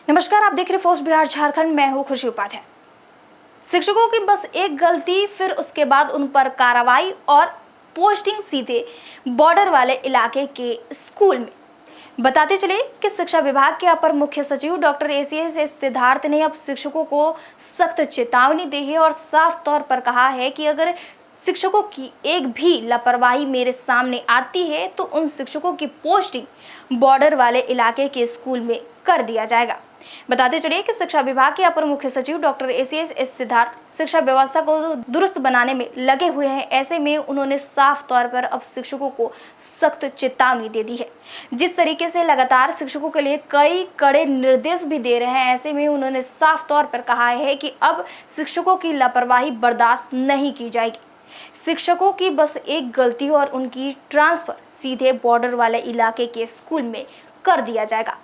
नमस्कार, आप देख रहे फोर्स बिहार झारखंड। मैं हूं खुशी उपाध्याय। शिक्षकों की बस एक गलती, फिर उसके बाद उन पर कार्रवाई और पोस्टिंग सीधे बॉर्डर वाले इलाके के स्कूल में। बताते चले कि शिक्षा विभाग के अपर मुख्य सचिव डॉक्टर एसीएस सिद्धार्थ ने अब शिक्षकों को सख्त चेतावनी दी है और साफ तौर पर कहा है कि अगर शिक्षकों की एक भी लापरवाही मेरे सामने आती है तो उन शिक्षकों की पोस्टिंग बॉर्डर वाले इलाके के स्कूल में कर दिया जाएगा। बताते चलिए कि शिक्षा विभाग के अपर मुख्य सचिव डॉक्टर एसीएस सिद्धार्थ शिक्षा व्यवस्था को दुरुस्त बनाने में लगे हुए हैं। ऐसे में उन्होंने साफ तौर पर अब शिक्षकों को सख्त चेतावनी दे दी है। जिस तरीके से लगातार शिक्षकों के लिए कई कड़े निर्देश भी दे रहे हैं, ऐसे में उन्होंने साफ तौर पर कहा है कि अब शिक्षकों की लापरवाही बर्दाश्त नहीं की जाएगी। शिक्षकों की बस एक गलती और उनकी ट्रांसफर सीधे बॉर्डर वाले इलाके के स्कूल में कर दिया जाएगा।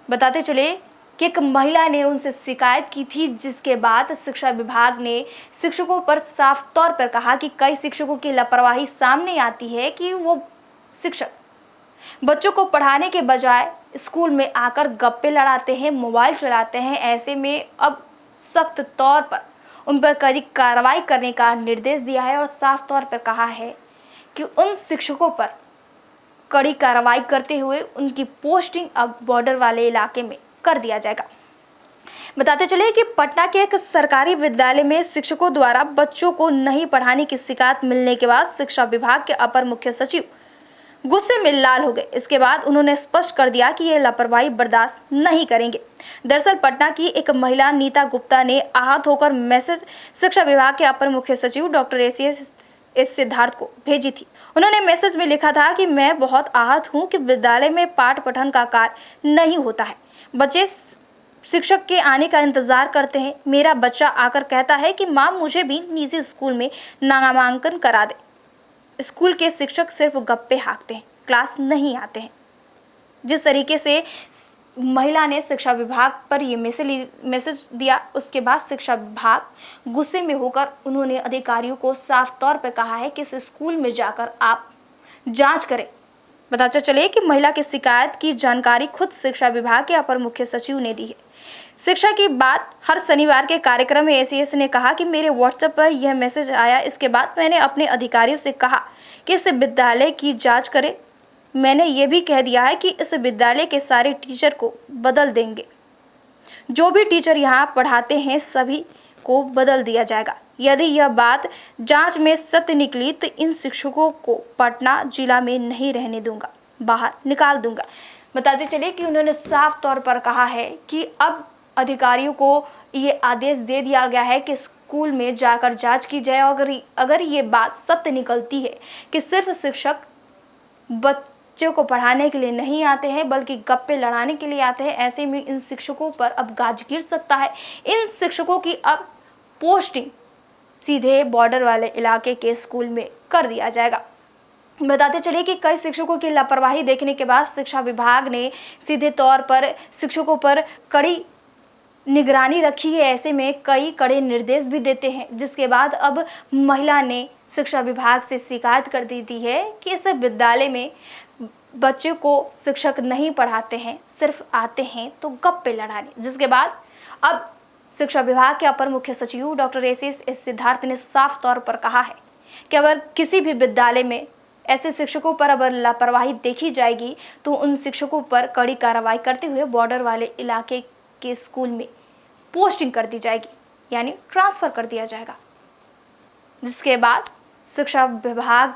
बताते चले कि एक महिला ने उनसे शिकायत की थी, जिसके बाद शिक्षा विभाग ने शिक्षकों पर साफ तौर पर कहा कि कई शिक्षकों की लापरवाही सामने आती है कि वो शिक्षक बच्चों को पढ़ाने के बजाय स्कूल में आकर गप्पे लड़ाते हैं, मोबाइल चलाते हैं। ऐसे में अब सख्त तौर पर उन पर कड़ी कार्रवाई करने का निर्देश दिया है और साफ तौर पर कहा है कि उन शिक्षकों पर कड़ी कार्रवाई करते हुए उनकी पोस्टिंग अब बॉर्डर वाले इलाके में कर दिया जाएगा। बताते चले कि पटना के एक सरकारी विद्यालय में शिक्षकों द्वारा बच्चों को नहीं पढ़ाने की शिकायत मिलने के बाद शिक्षा विभाग के अपर मुख्य सचिव गुस्से में लाल हो गए। इसके बाद उन्होंने स्पष्ट कर दिया कि ये लापरवाही बर्दाश्त नहीं करेंगे। दरअसल पटना की एक महिला नीता गुप्ता ने आहत होकर मैसेज शिक्षा विभाग के अपर मुख्य सचिव डॉक्टर एसीएस सिद्धार्थ को भेजी थी। उन्होंने मैसेज में लिखा था कि मैं बहुत आहत हूं कि विद्यालय में पाठ पठन का कार्य नहीं होता है। बच्चे शिक्षक के आने का इंतजार करते हैं। मेरा बच्चा आकर कहता है कि माँ मुझे भी निजी स्कूल में नामांकन करा दे। स्कूल के शिक्षक सिर्फ गप्पे हाँकते हैं, क्लास नहीं आते हैं। जिस तरीके से महिला ने शिक्षा विभाग पर ये मैसेज दिया, उसके बाद शिक्षा विभाग गुस्से में होकर उन्होंने अधिकारियों को साफ तौर पर कहा है कि इस स्कूल में जाकर आप जांच करें। बताते चले कि महिला की शिकायत की जानकारी खुद शिक्षा विभाग के अपर मुख्य सचिव ने दी है। शिक्षा की बात हर शनिवार के कार्यक्रम में एसीएस ने कहा कि मेरे व्हाट्सएप पर यह मैसेज आया। इसके बाद मैंने अपने अधिकारियों से कहा कि इस विद्यालय की जांच करें। मैंने ये भी कह दिया है कि इस विद्यालय के सारे टीचर को बदल देंगे। जो भी टीचर यहाँ पढ़ाते हैं सभी को बदल दिया जाएगा। यदि यह बात जांच में सत्य निकली तो इन शिक्षकों को पटना जिला में नहीं रहने दूंगा, बाहर निकाल दूंगा। बताते चले कि उन्होंने साफ तौर पर कहा है कि अब अधिकारियों को ये आदेश दे दिया गया है कि स्कूल में जाकर जांच की जाए। अगर ये बात सत्य निकलती है कि सिर्फ शिक्षक बच्चों को पढ़ाने के लिए नहीं आते हैं बल्कि गप्पे लड़ाने के लिए आते हैं, ऐसे में इन शिक्षकों पर अब गाज गिर सकता है। इन शिक्षकों की अब पोस्टिंग सीधे बॉर्डर वाले इलाके के स्कूल में कर दिया जाएगा। बताते चलिए कि कई शिक्षकों की लापरवाही देखने के बाद शिक्षा विभाग ने सीधे तौर पर शिक्षकों पर कड़ी निगरानी रखी है। ऐसे में कई कड़े निर्देश भी देते हैं, जिसके बाद अब महिला ने शिक्षा विभाग से शिकायत कर दी थी है कि इस विद्यालय में बच्चों को शिक्षक नहीं पढ़ाते हैं, सिर्फ आते हैं तो गप्पे लड़ाने। जिसके बाद अब शिक्षा विभाग के अपर मुख्य सचिव डॉक्टर एसीएस सिद्धार्थ ने साफ तौर पर कहा है कि अगर किसी भी विद्यालय में ऐसे शिक्षकों पर अगर लापरवाही देखी जाएगी तो उन शिक्षकों पर कड़ी कार्रवाई करते हुए बॉर्डर वाले इलाके के स्कूल में पोस्टिंग कर दी जाएगी, यानी ट्रांसफर कर दिया जाएगा। जिसके बाद शिक्षा विभाग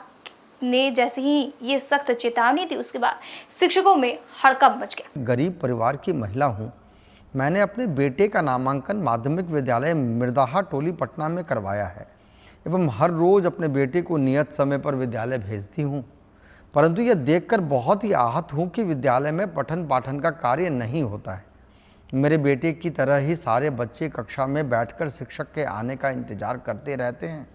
ने जैसे ही ये सख्त चेतावनी दी, उसके बाद शिक्षकों में हड़कंप मच गया। गरीब परिवार की महिला हूँ। मैंने अपने बेटे का नामांकन माध्यमिक विद्यालय मिर्दाहा टोली पटना में करवाया है एवं हर रोज़ अपने बेटे को नियत समय पर विद्यालय भेजती हूँ, परंतु यह देखकर बहुत ही आहत हूँ कि विद्यालय में पठन पाठन का कार्य नहीं होता है। मेरे बेटे की तरह ही सारे बच्चे कक्षा में बैठकर शिक्षक के आने का इंतजार करते रहते हैं,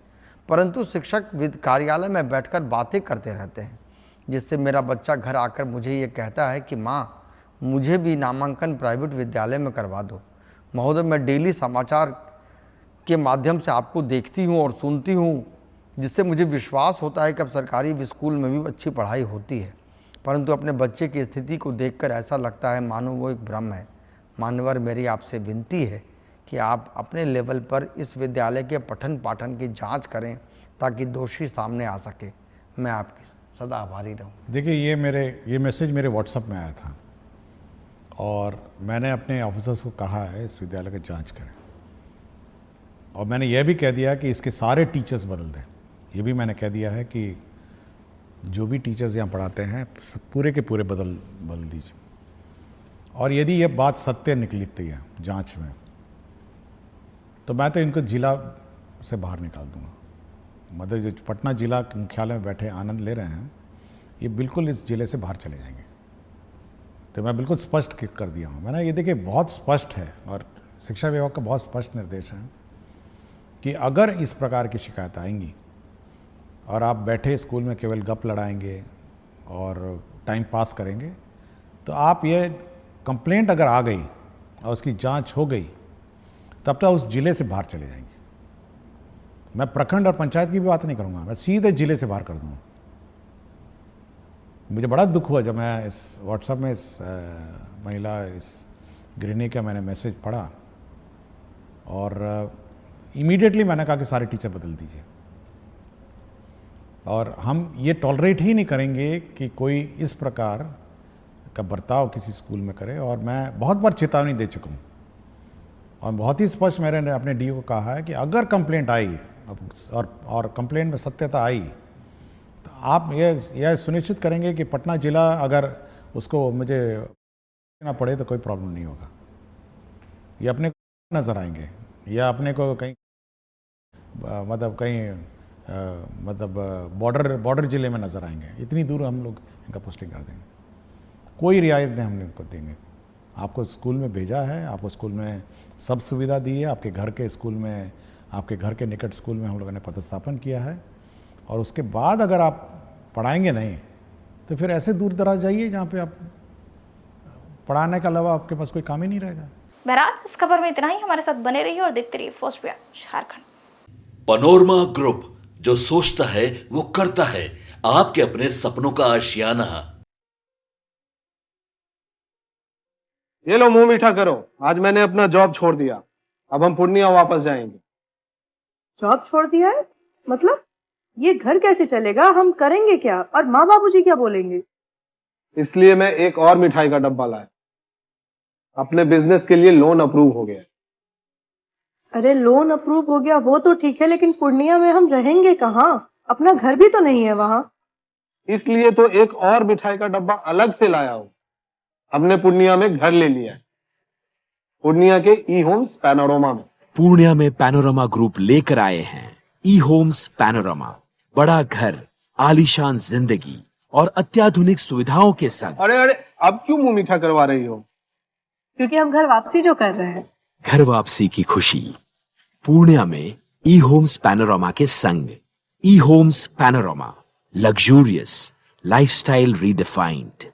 परंतु शिक्षक कार्यालय में बैठकर बातें करते रहते हैं, जिससे मेरा बच्चा घर आकर मुझे ये कहता है कि माँ मुझे भी नामांकन प्राइवेट विद्यालय में करवा दो। महोदय, मैं डेली समाचार के माध्यम से आपको देखती हूँ और सुनती हूँ, जिससे मुझे विश्वास होता है कि अब सरकारी स्कूल में भी अच्छी पढ़ाई होती है, परंतु अपने बच्चे की स्थिति को देखकर ऐसा लगता है मानो वो एक भ्रम है। मान्यवर, मेरी आपसे विनती है कि आप अपने लेवल पर इस विद्यालय के पठन पाठन की जांच करें ताकि दोषी सामने आ सके। मैं आपकी सदा आभारी रहूं। देखिए, ये मैसेज मेरे व्हाट्सएप में आया था और मैंने अपने ऑफिसर्स को कहा है इस विद्यालय की जांच करें, और मैंने यह भी कह दिया कि इसके सारे टीचर्स बदल दें। ये भी मैंने कह दिया है कि जो भी टीचर्स यहाँ पढ़ाते हैं पूरे के पूरे बदल दीजिए, और यदि ये बात सत्य निकलती है जांच में तो मैं तो इनको जिला से बाहर निकाल दूंगा। मतलब जो पटना जिला मुख्यालय में बैठे आनंद ले रहे हैं, ये बिल्कुल इस जिले से बाहर चले जाएंगे। तो मैं बिल्कुल स्पष्ट कर दिया हूँ। मैंने ये देखिए बहुत स्पष्ट है, और शिक्षा विभाग का बहुत स्पष्ट निर्देश है कि अगर इस प्रकार की शिकायत आएंगी और आप बैठे स्कूल में केवल गप लड़ाएंगे और टाइम पास करेंगे, तो आप ये कंप्लेंट अगर आ गई और उसकी जांच हो गई तब तो उस जिले से बाहर चले जाएंगे। मैं प्रखंड और पंचायत की भी बात नहीं करूंगा, मैं सीधे जिले से बाहर कर दूंगा। मुझे बड़ा दुख हुआ जब मैं इस व्हाट्सएप में इस महिला इस गृहिणी का मैंने मैसेज पढ़ा, और इमीडिएटली मैंने कहा कि सारे टीचर बदल दीजिए, और हम ये टॉलरेट ही नहीं करेंगे कि कोई इस प्रकार का बर्ताव किसी स्कूल में करे। और मैं बहुत बार चेतावनी दे चुका हूँ और बहुत ही स्पष्ट मैंने अपने डीओ को कहा है कि अगर कंप्लेंट आई और कंप्लेंट में सत्यता आई तो आप यह सुनिश्चित करेंगे कि पटना जिला अगर उसको मुझे ना पड़े तो कोई प्रॉब्लम नहीं होगा। ये अपने को नज़र आएंगे या अपने को कहीं बॉर्डर जिले में नज़र आएंगे। इतनी दूर हम लोग इनका पोस्टिंग कर देंगे, कोई रियायत नहीं हम इनको देंगे। आपको स्कूल में भेजा है, आपको स्कूल में सब सुविधा दी है, आपके घर के स्कूल में, आपके घर के निकट स्कूल में हम लोगों ने पदस्थापन किया है, और उसके बाद अगर आप पढ़ाएंगे नहीं तो फिर ऐसे दूर दराज जाइए जहाँ पे आप पढ़ाने के अलावा आपके पास कोई काम ही नहीं रहेगा। बहरहाल इस खबर में इतना ही। हमारे साथ बने रहिए और देखते रहिए first Bihar Jharkhand. Panorama group, जो सोचता है वो करता है। आपके अपने सपनों का आशियाना। ये लो मुंह मीठा करो, आज मैंने अपना जॉब छोड़ दिया, अब हम पूर्णिया वापस जाएंगे। जॉब छोड़ दिया है? मतलब ये घर कैसे चलेगा? हम करेंगे क्या? और माँ बाबूजी क्या बोलेंगे? इसलिए मैं एक और मिठाई का डब्बा लाया। अपने बिजनेस के लिए लोन अप्रूव हो गया। अरे लोन अप्रूव हो गया वो तो ठीक है, लेकिन पूर्णिया में हम रहेंगे कहाँ? अपना घर भी तो नहीं है वहाँ। इसलिए तो एक और मिठाई का डब्बा अलग से लाया हूँ। हमने पूर्णिया में घर ले लिया है, पूर्णिया के ई होम्स पैनोरमा में। पूर्णिया में पैनोरमा ग्रुप लेकर आए हैं ई होम्स पैनोरमा। बड़ा घर, आलीशान जिंदगी और अत्याधुनिक सुविधाओं के संग। अरे अब क्यों मुंह मीठा करवा रही हो? क्योंकि हम घर वापसी जो कर रहे हैं। घर वापसी की खुशी पूर्णिया में ई होम्स पैनोरमा के संग। ई Homes Panorama, luxurious lifestyle redefined.